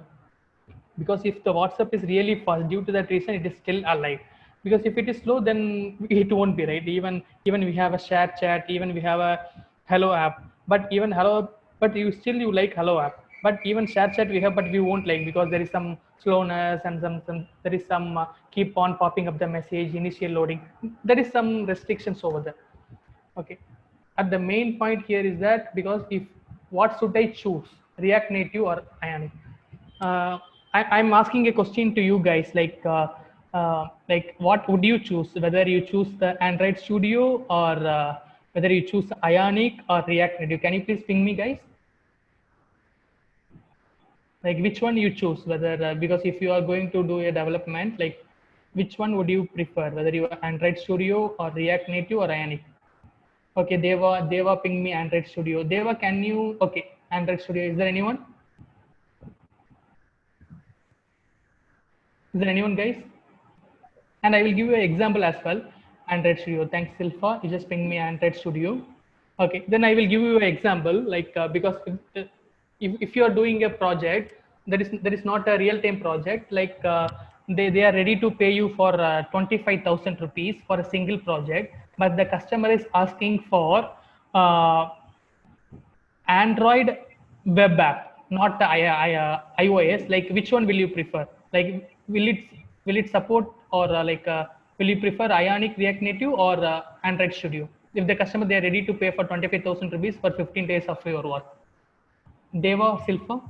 Speaker 1: because if the WhatsApp is really fast, due to that reason, it is still alive. because if it is slow, then it won't be, right? Even we have a share chat, even we have a hello app, but even hello, but you like hello app, but even share chat we have, but we won't like, because there is some slowness and some there is some keep on popping up the message, initial loading, there is some restrictions over there. Okay, at the main point here is that, because if what should I choose, React Native or Ionic? uh, I'm asking a question to you guys, like what would you choose, whether you choose the Android Studio, or whether you choose Ionic or React Native? Can you please ping me, guys? Like which one you choose, whether because if you are going to do a development, like which one would you prefer, whether you are Android Studio or React Native or Ionic? Okay, Deva ping me Android Studio. Deva, can you? Okay, Android Studio. Is there anyone? Is there anyone, guys? And I will give you an example as well. Android Studio. Thanks, Silfa. You just ping me Android Studio. Okay, then I will give you an example. Like because if you are doing a project that is not a real time project, like they are ready to pay you for 25,000 rupees for a single project, but the customer is asking for uh, Android web app, not the iOS. Like, which one will you prefer? Like, will it support, or will you prefer Ionic React Native or Android Studio? If the customer, they are ready to pay for 25,000 rupees for 15 days of your work. Deva, Silfa.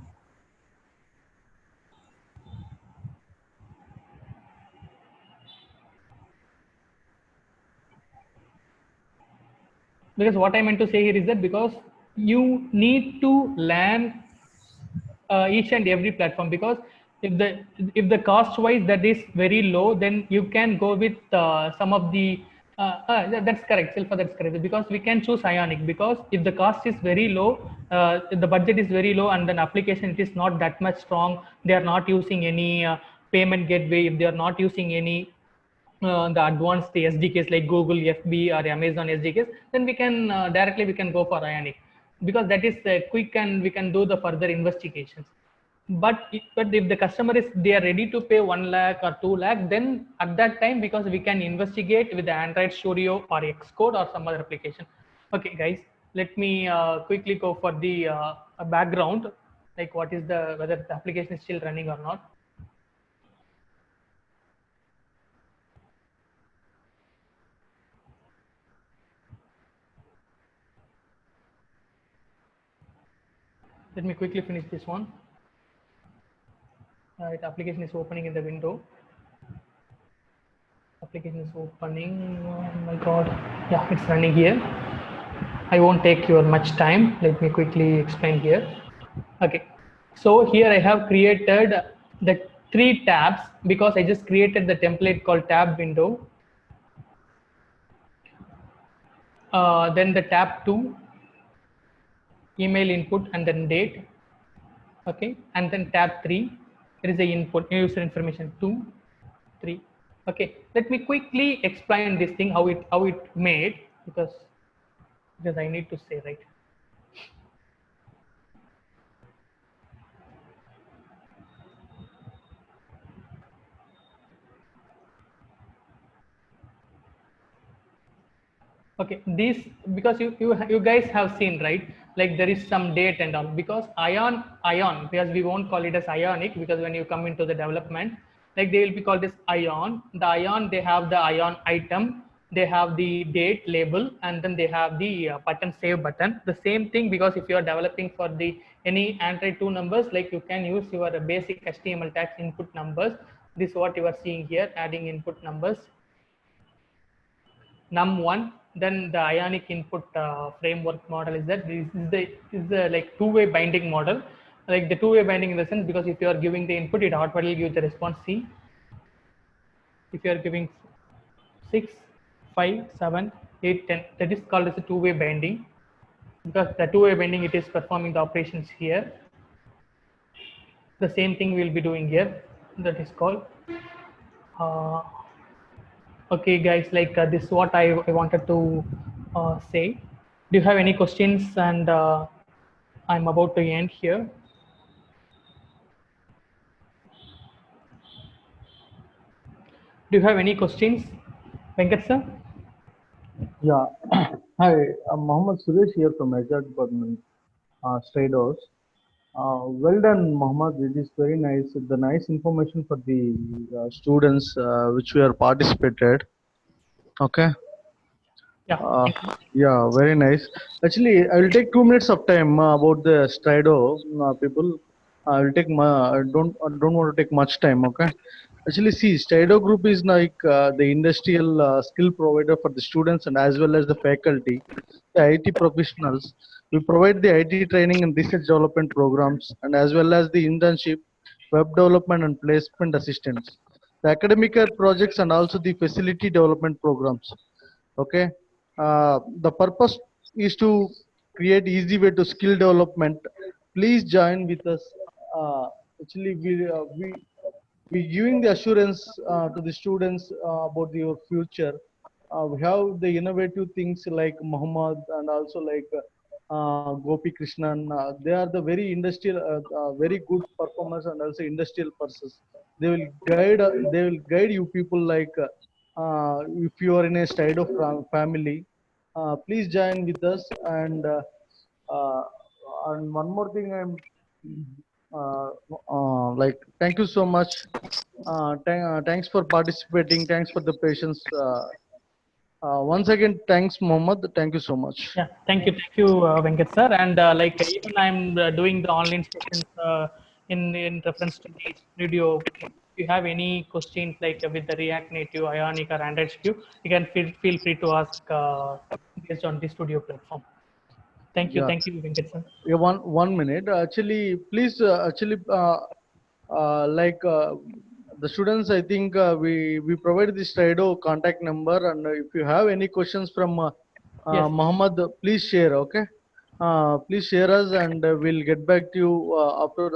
Speaker 1: Because what I meant to say here is that, because you need to learn each and every platform, because if the cost wise that is very low, then you can go with some of the that's correct, Silfa, that's correct, because we can choose Ionic, because if the cost is very low, the budget is very low, and then application, it is not that much strong, they are not using any payment gateway, if they are not using any the advanced SDKs like Google FB or Amazon SDKs, then we can directly we can go for Ionic, because that is quick and we can do the further investigations. But if the customer is, they are ready to pay 1 lakh or 2 lakh, then at that time, because we can investigate with the Android Studio or Xcode or some other application. Okay, guys, let me quickly go for the background, like what is the, whether the application is still running or not. Let me quickly finish this one. Right, application is opening in the window. Application is opening. Oh my god. Yeah, it's running here. I won't take your much time. Let me quickly explain here. Okay. So here I have created the 3 tabs, because I just created the template called tab window. Then the tab 2, email input and then date. Okay, and then tab 3, there is a input, user information 2, 3. Okay, let me quickly explain this thing, how it made, because I need to say, right. Okay, this, because you guys have seen, right, like there is some date and all, because ion, because we won't call it as Ionic, because when you come into the development, like they will be called as ion. The ion, they have the ion item, they have the date label, and then they have the button, save button, the same thing. Because if you are developing for the any Android 2 numbers, like you can use your basic HTML tags input numbers. This is what you are seeing here, adding input numbers num1. Then the Ionic input framework model is that this is the like two-way binding model, like the two-way binding in the sense, because if you are giving the input, it automatically gives the response C. If you are giving 6, 5, 7, 8, 10, that is called as a two-way binding, because the two-way binding, it is performing the operations here. The same thing we'll be doing here, that is called uh, okay, guys, like this is what I wanted to say. Do you have any questions? And I'm about to end here. Do you have any questions, Venkat sir?
Speaker 4: Yeah. Hi, I'm Mohammed Suresh here from HR department, Strados. Well done, Mohammed. It is very nice. The nice information for the students which we are participated. Okay.
Speaker 1: Yeah,
Speaker 4: Uh,
Speaker 1: thank you.
Speaker 4: yeah, very nice. Actually, I will take 2 minutes of time about the Strido people. I will take I don't want to take much time. Okay. Actually, see, Strido Group is like the industrial skill provider for the students and as well as the faculty, the IT professionals. We provide the IT training and research development programs and as well as the internship, web development and placement assistance, the academic projects and also the facility development programs. Okay. The purpose is to create easy way to skill development. Please join with us. Actually, we giving the assurance to the students about your future. We have the innovative things like Muhammad and also like Gopi Krishnan. They are the very industrial, very good performers and also industrial persons. They will guide. They will guide you people like if you are in a state of family. Please join with us uh, and one more thing I'm like thank you so much. Thanks for participating. Thanks for the patience. Once again, thanks, Mohammed. Thank you so much.
Speaker 1: Yeah, thank you, Venkat sir. And like even I'm doing the online sessions in reference to this video. If you have any questions like with the React Native, Ionic, or Android Studio, you can feel free to ask based on the studio platform.
Speaker 4: Yeah,
Speaker 1: Thank you, Venkat sir.
Speaker 4: yeah. One minute. Actually, please. Like the students, I think we provide this Trido contact number, and if you have any questions from
Speaker 1: Yes,
Speaker 4: Mohammed, please share. Okay. Please share us, and we'll get back to you after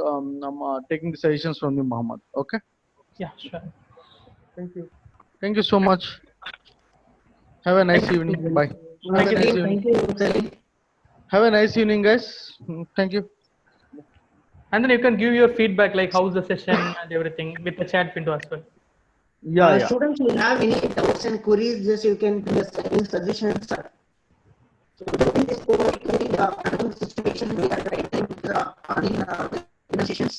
Speaker 4: taking the suggestions from the Mohammed. Okay.
Speaker 1: yeah, sure.
Speaker 4: Thank you. Thank you so much. Have a nice evening. Bye. Have
Speaker 1: Thank
Speaker 4: a
Speaker 1: you,
Speaker 4: nice
Speaker 1: sir.
Speaker 4: evening.
Speaker 2: Thank you, Salim.
Speaker 4: Have a nice evening, guys. Thank you.
Speaker 1: And then you can give your feedback like how's the session and everything with the chat window as well.
Speaker 4: Yeah, yeah.
Speaker 2: Students will have any doubts and queries, just you can give us any suggestions. So during this COVID pandemic situation, we are trying to online sessions.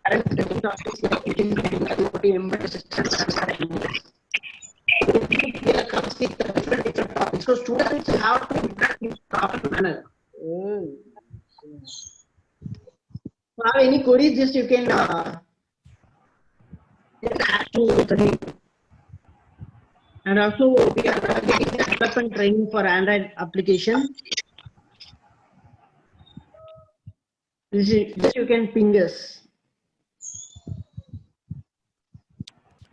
Speaker 2: And the main topics like using IoT embedded systems and images. There comes with the different topics. So students have to interact in proper manner. Have any queries, just you can add to the. And also, we are getting development training for Android application. This you can ping us.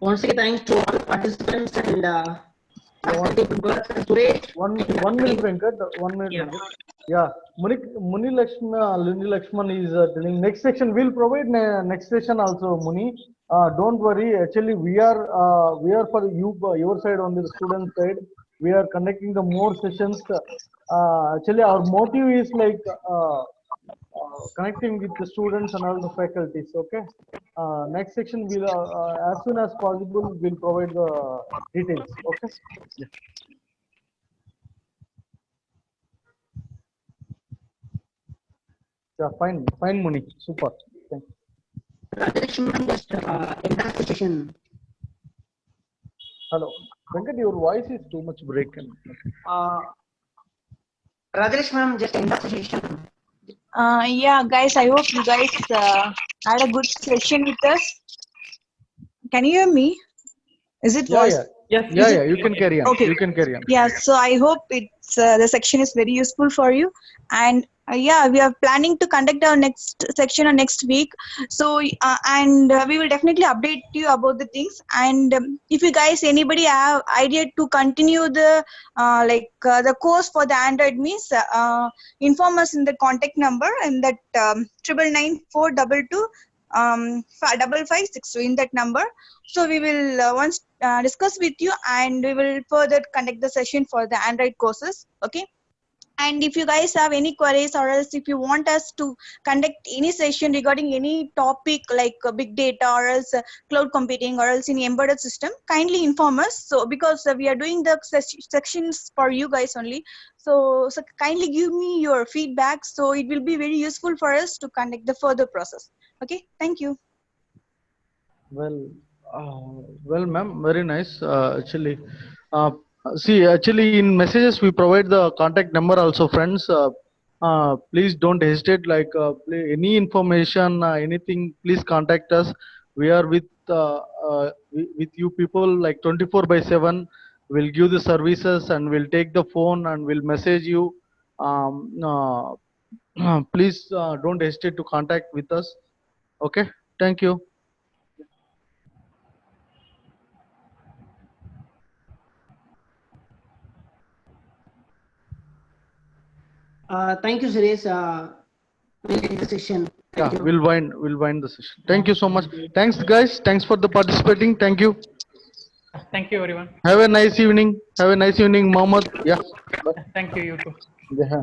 Speaker 2: Once again, thanks to all participants and
Speaker 4: One minute, Venkat. 1 minute,
Speaker 2: Yeah.
Speaker 4: Venkat. Yeah, Muni Lakshman is telling next section. We'll provide next session also, Muni. Don't worry. Actually, we are for you, your side on the student side. We are conducting the more sessions. Actually, our motive is like connecting with the students and all the faculties. Okay. Next section will as soon as possible we'll provide the details. Okay. Yeah. Yeah, fine, Muni. Super. Thank you.
Speaker 2: Rajesh, just end of the session.
Speaker 4: Hello. Venkat, your voice is too much breaking.
Speaker 2: Rajesh ma'am, just end of the session.
Speaker 6: Yeah, guys, I hope you guys had a good session with us. Can you hear me? Is it
Speaker 4: Yeah,
Speaker 6: voice?
Speaker 4: yeah.
Speaker 1: Yes,
Speaker 4: Yeah,
Speaker 1: is
Speaker 4: yeah.
Speaker 1: it-
Speaker 4: You can carry on.
Speaker 6: Okay.
Speaker 4: You can carry on.
Speaker 6: Yeah, so I hope it's the section is very useful for you. And yeah, we are planning to conduct our next section next week. So we will definitely update you about the things. And if you guys anybody have idea to continue the the course for the Android means inform us in the contact number and that 999-422 5556 in that number. So we will once discuss with you and we will further conduct the session for the Android courses. Okay. And if you guys have any queries, or else if you want us to conduct any session regarding any topic like big data, or else cloud computing, or else any embedded system, kindly inform us. So because we are doing the sections for you guys only, so kindly give me your feedback, so it will be very useful for us to conduct the further process. Okay, thank you.
Speaker 4: Well, well, ma'am, very nice. Actually, uh, see, actually, in messages we provide the contact number also, friends. Please don't hesitate. Like any information, anything, please contact us. We are with you people like 24/7. We'll give the services and we'll take the phone and we'll message you. Um, please don't hesitate to contact with us. Okay, thank you.
Speaker 2: Thank you, Suresh. We'll end the session.
Speaker 4: Yeah,
Speaker 2: Thank you.
Speaker 4: we'll wind the session. Thank you so much. Thanks, guys. Thanks for the participating. Thank you.
Speaker 1: Thank you, everyone.
Speaker 4: Have a nice evening. Have a nice evening, Mohammed. Yeah.
Speaker 1: Thank you, you too.
Speaker 4: Yeah.